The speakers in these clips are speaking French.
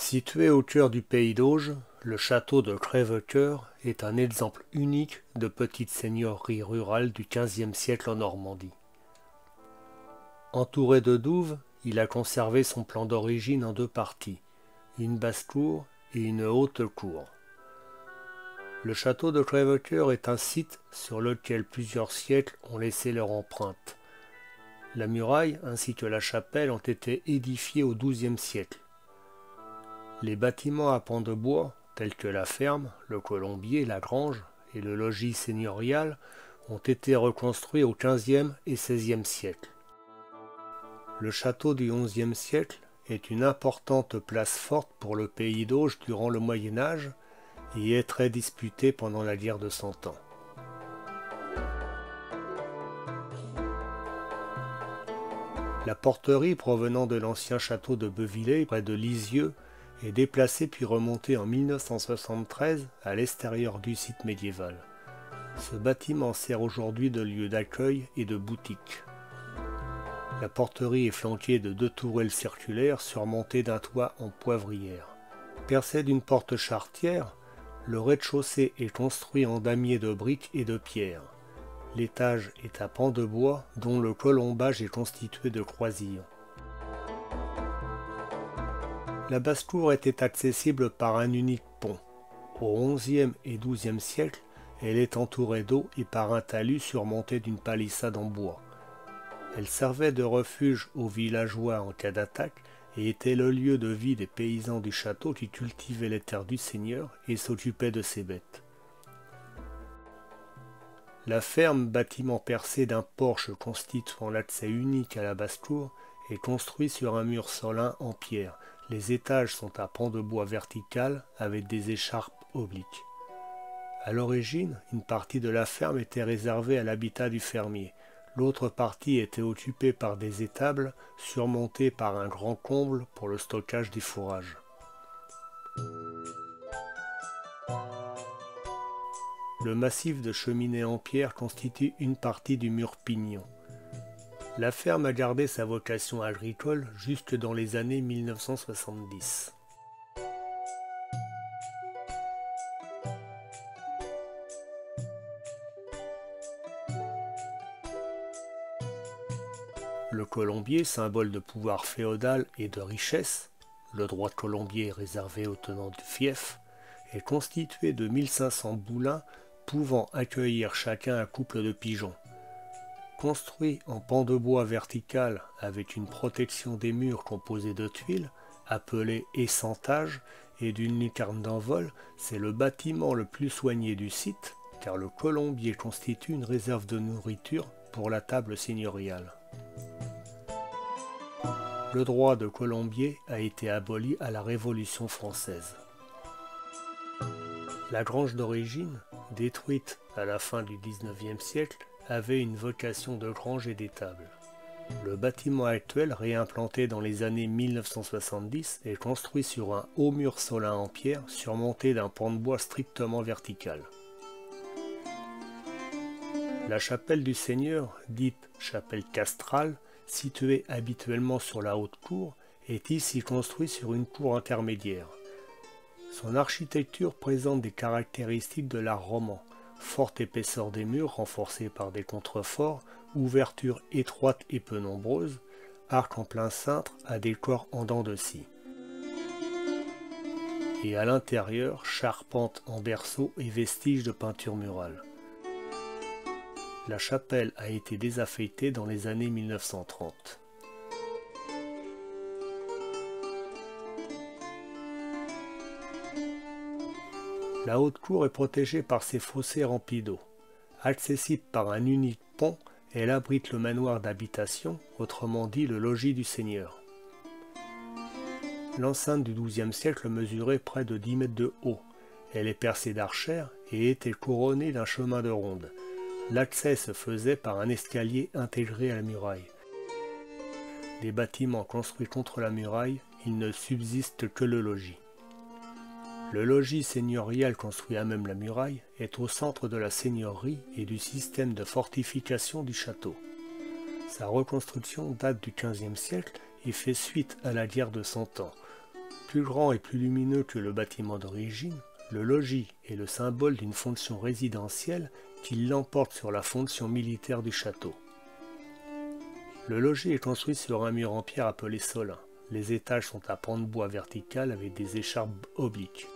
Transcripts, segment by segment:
Situé au cœur du pays d'Auge, le château de Crèvecoeur est un exemple unique de petite seigneurie rurale du XVe siècle en Normandie. Entouré de douves, il a conservé son plan d'origine en deux parties, une basse-cour et une haute cour. Le château de Crèvecoeur est un site sur lequel plusieurs siècles ont laissé leur empreinte. La muraille ainsi que la chapelle ont été édifiés au XIIe siècle. Les bâtiments à pans de bois, tels que la ferme, le colombier, la grange et le logis seigneurial, ont été reconstruits au XVe et XVIe siècle. Le château du XIe siècle est une importante place forte pour le pays d'Auge durant le Moyen Âge et est très disputé pendant la guerre de Cent Ans. La porterie provenant de l'ancien château de Beuvillé, près de Lisieux, est déplacée puis remontée en 1973 à l'extérieur du site médiéval. Ce bâtiment sert aujourd'hui de lieu d'accueil et de boutique. La porterie est flanquée de deux tourelles circulaires surmontées d'un toit en poivrière. Percée d'une porte charretière, le rez-de-chaussée est construit en damier de briques et de pierre. L'étage est à pans de bois dont le colombage est constitué de croisillons. La basse-cour était accessible par un unique pont. Au XIe et XIIe siècle, elle est entourée d'eau et par un talus surmonté d'une palissade en bois. Elle servait de refuge aux villageois en cas d'attaque et était le lieu de vie des paysans du château qui cultivaient les terres du seigneur et s'occupaient de ses bêtes. La ferme, bâtiment percé d'un porche constituant l'accès unique à la basse-cour, est construit sur un mur solin en pierre. Les étages sont à pans de bois vertical avec des écharpes obliques. À l'origine, une partie de la ferme était réservée à l'habitat du fermier. L'autre partie était occupée par des étables surmontées par un grand comble pour le stockage des fourrages. Le massif de cheminées en pierre constitue une partie du mur pignon. La ferme a gardé sa vocation agricole jusque dans les années 1970. Le colombier, symbole de pouvoir féodal et de richesse, le droit de colombier réservé aux tenants du fief, est constitué de 1500 boulins pouvant accueillir chacun un couple de pigeons. Construit en pan de bois vertical avec une protection des murs composée de tuiles, appelée essentage, et d'une lucarne d'envol, c'est le bâtiment le plus soigné du site, car le colombier constitue une réserve de nourriture pour la table seigneuriale. Le droit de colombier a été aboli à la Révolution française. La grange d'origine, détruite à la fin du XIXe siècle, avait une vocation de grange et d'étable. Le bâtiment actuel, réimplanté dans les années 1970, est construit sur un haut mur solin en pierre surmonté d'un pan de bois strictement vertical. La chapelle du Seigneur, dite chapelle castrale, située habituellement sur la haute cour, est ici construite sur une cour intermédiaire. Son architecture présente des caractéristiques de l'art roman. Forte épaisseur des murs renforcés par des contreforts, ouvertures étroites et peu nombreuses, arc en plein cintre à décor en dents de scie. Et à l'intérieur, charpente en berceau et vestiges de peinture murale. La chapelle a été désaffectée dans les années 1930. La haute cour est protégée par ses fossés remplis d'eau. Accessible par un unique pont, elle abrite le manoir d'habitation, autrement dit le logis du seigneur. L'enceinte du XIIe siècle mesurait près de 10 mètres de haut. Elle est percée d'archères et était couronnée d'un chemin de ronde. L'accès se faisait par un escalier intégré à la muraille. Des bâtiments construits contre la muraille, il ne subsiste que le logis. Le logis seigneurial construit à même la muraille est au centre de la seigneurie et du système de fortification du château. Sa reconstruction date du XVe siècle et fait suite à la guerre de Cent Ans. Plus grand et plus lumineux que le bâtiment d'origine, le logis est le symbole d'une fonction résidentielle qui l'emporte sur la fonction militaire du château. Le logis est construit sur un mur en pierre appelé solin. Les étages sont à pans de bois vertical avec des écharpes obliques.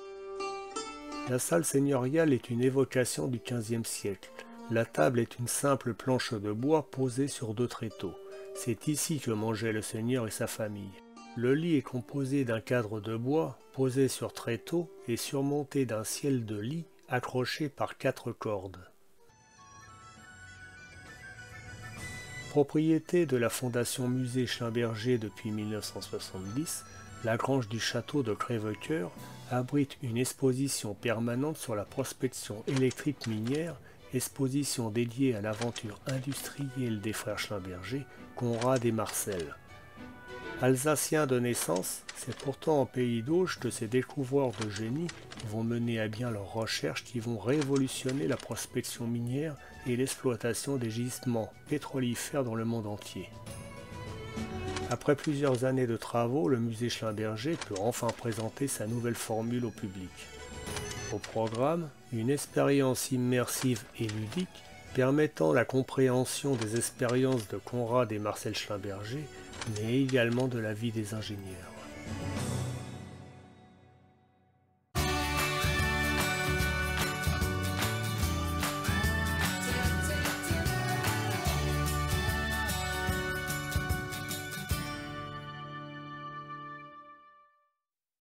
La salle seigneuriale est une évocation du XVe siècle. La table est une simple planche de bois posée sur 2 tréteaux. C'est ici que mangeait le seigneur et sa famille. Le lit est composé d'un cadre de bois posé sur tréteaux et surmonté d'un ciel de lit accroché par 4 cordes. Propriété de la Fondation Musée Schlumberger depuis 1970, la grange du château de Crèvecoeur abrite une exposition permanente sur la prospection électrique minière, exposition dédiée à l'aventure industrielle des frères Schlumberger, Conrad et Marcel. Alsaciens de naissance, c'est pourtant en Pays d'Auge que ces découvreurs de génie vont mener à bien leurs recherches qui vont révolutionner la prospection minière et l'exploitation des gisements pétrolifères dans le monde entier. Après plusieurs années de travaux, le musée Schlumberger peut enfin présenter sa nouvelle formule au public. Au programme, une expérience immersive et ludique permettant la compréhension des expériences de Conrad et Marcel Schlumberger, mais également de la vie des ingénieurs.